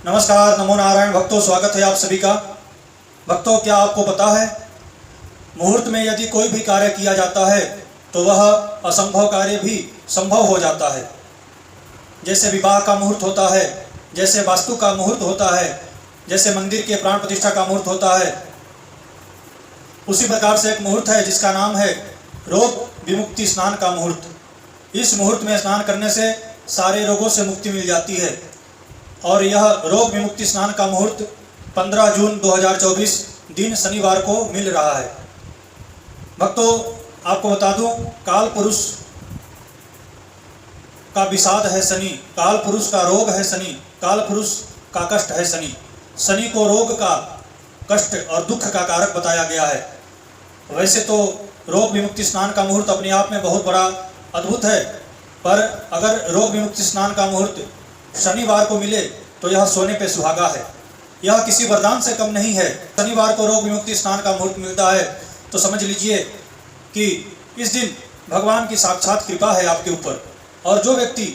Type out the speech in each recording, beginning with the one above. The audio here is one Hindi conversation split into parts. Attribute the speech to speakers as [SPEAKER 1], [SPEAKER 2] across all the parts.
[SPEAKER 1] नमस्कार, नमो नारायण भक्तों, स्वागत है आप सभी का। भक्तों, क्या आपको पता है मुहूर्त में यदि कोई भी कार्य किया जाता है तो वह असंभव कार्य भी संभव हो जाता है। जैसे विवाह का मुहूर्त होता है, जैसे वास्तु का मुहूर्त होता है, जैसे मंदिर के प्राण प्रतिष्ठा का मुहूर्त होता है, उसी प्रकार से एक मुहूर्त है जिसका नाम है रोग विमुक्ति स्नान का मुहूर्त। इस मुहूर्त में स्नान करने से सारे रोगों से मुक्ति मिल जाती है और यह रोग विमुक्ति स्नान का मुहूर्त 15 जून 2024 दिन शनिवार को मिल रहा है। भक्तों, आपको बता दूं, काल पुरुष का विषाद है शनि, काल पुरुष का रोग है शनि, काल पुरुष का कष्ट है शनि। शनि को रोग का, कष्ट और दुख का कारक बताया गया है। वैसे तो रोग विमुक्ति स्नान का मुहूर्त अपने आप में बहुत बड़ा अद्भुत है, पर अगर रोग विमुक्ति स्नान का मुहूर्त शनिवार को मिले तो यह सोने पे सुहागा है। यह किसी वरदान से कम नहीं है। शनिवार को रोग विमुक्ति स्नान का मुहूर्त मिलता है तो समझ लीजिए कि इस दिन भगवान की साक्षात कृपा है आपके ऊपर। और जो व्यक्ति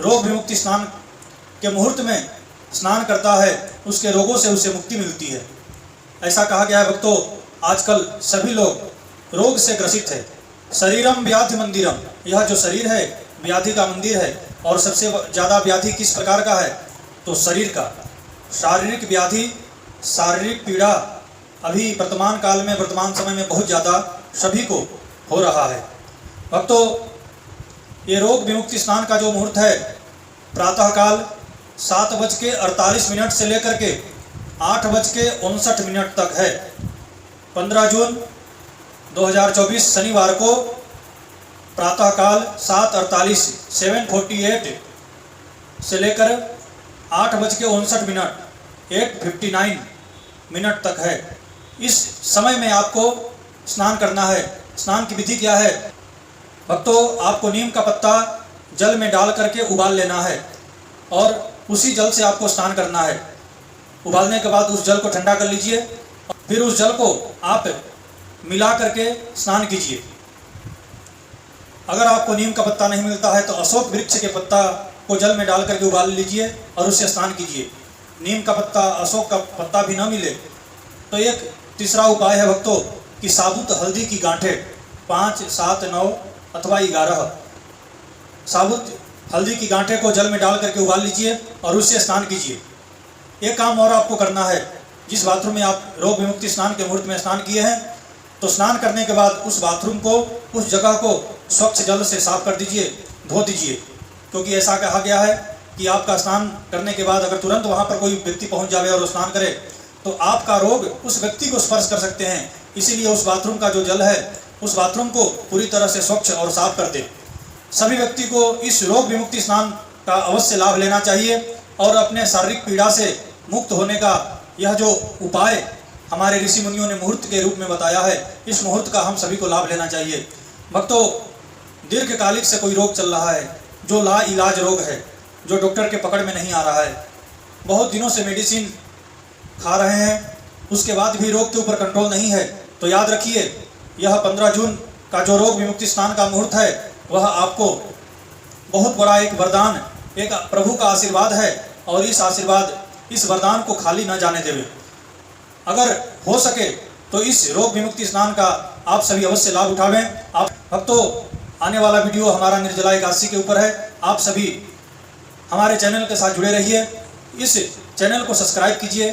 [SPEAKER 1] रोग विमुक्ति स्नान के मुहूर्त में स्नान करता है उसके रोगों से उसे मुक्ति मिलती है। ऐसा कहा गया है भक्तों, आजकल सभी लोग रोग से ग्रसित है। शरीरम व्याधि मंदिरम, यह जो शरीर है व्याधि का मंदिर है। और सबसे ज़्यादा व्याधि किस प्रकार का है तो शरीर का, शारीरिक व्याधि, शारीरिक पीड़ा अभी वर्तमान काल में, वर्तमान समय में बहुत ज़्यादा सभी को हो रहा है। भक्तों, ये रोग विमुक्ति स्नान का जो मुहूर्त है प्रातःकाल 7:48 से लेकर के 8:59 तक है। 15 जून 2024 शनिवार को प्रातःकाल 7:48 से लेकर 8:59 8:59 तक है। इस समय में आपको स्नान करना है। स्नान की विधि क्या है भक्तों, आपको नीम का पत्ता जल में डाल करके उबाल लेना है और उसी जल से आपको स्नान करना है। उबालने के बाद उस जल को ठंडा कर लीजिए, फिर उस जल को आप मिला करके स्नान कीजिए। अगर आपको नीम का पत्ता नहीं मिलता है तो अशोक वृक्ष के पत्ता को जल में डाल करके उबाल लीजिए और उससे स्नान कीजिए। नीम का पत्ता, अशोक का पत्ता भी ना मिले तो एक तीसरा उपाय है भक्तों कि साबुत हल्दी की गांठें 5, 7, 9 अथवा 11 साबुत हल्दी की गांठें को जल में डाल करके उबाल लीजिए और उससे स्नान कीजिए। एक काम और आपको करना है, जिस बाथरूम में आप रोग विमुक्ति स्नान के मुहूर्त में स्नान किए हैं तो स्नान करने के बाद उस बाथरूम को, उस जगह को स्वच्छ जल से साफ कर दीजिए, धो दीजिए। क्योंकि ऐसा कहा गया है कि आपका स्नान करने के बाद अगर तुरंत वहाँ पर कोई व्यक्ति पहुँच जाए और स्नान करे तो आपका रोग उस व्यक्ति को स्पर्श कर सकते हैं। इसीलिए उस बाथरूम का जो जल है उस बाथरूम को पूरी तरह से स्वच्छ और साफ कर दे। सभी व्यक्ति को इस रोग विमुक्ति स्नान का अवश्य लाभ लेना चाहिए और अपने शारीरिक पीड़ा से मुक्त होने का यह जो उपाय हमारे ऋषि मुनियों ने मुहूर्त के रूप में बताया है, इस मुहूर्त का हम सभी को लाभ लेना चाहिए। भक्तों, दीर्घकालिक से कोई रोग चल रहा है, जो लाइलाज रोग है, जो डॉक्टर के पकड़ में नहीं आ रहा है, बहुत दिनों से मेडिसिन खा रहे हैं, उसके बाद भी रोग के ऊपर कंट्रोल नहीं है, तो याद रखिए यह 15 जून का जो रोग विमुक्ति स्नान का मुहूर्त है वह आपको बहुत बड़ा एक वरदान, एक प्रभु का आशीर्वाद है और इस आशीर्वाद, इस वरदान को खाली न जाने देवे। अगर हो सके तो इस रोग विमुक्ति स्नान का आप सभी अवश्य लाभ उठावें। आप भक्तों, आने वाला वीडियो हमारा निर्जला एकादशी के ऊपर है। आप सभी हमारे चैनल के साथ जुड़े रहिए, इस चैनल को सब्सक्राइब कीजिए।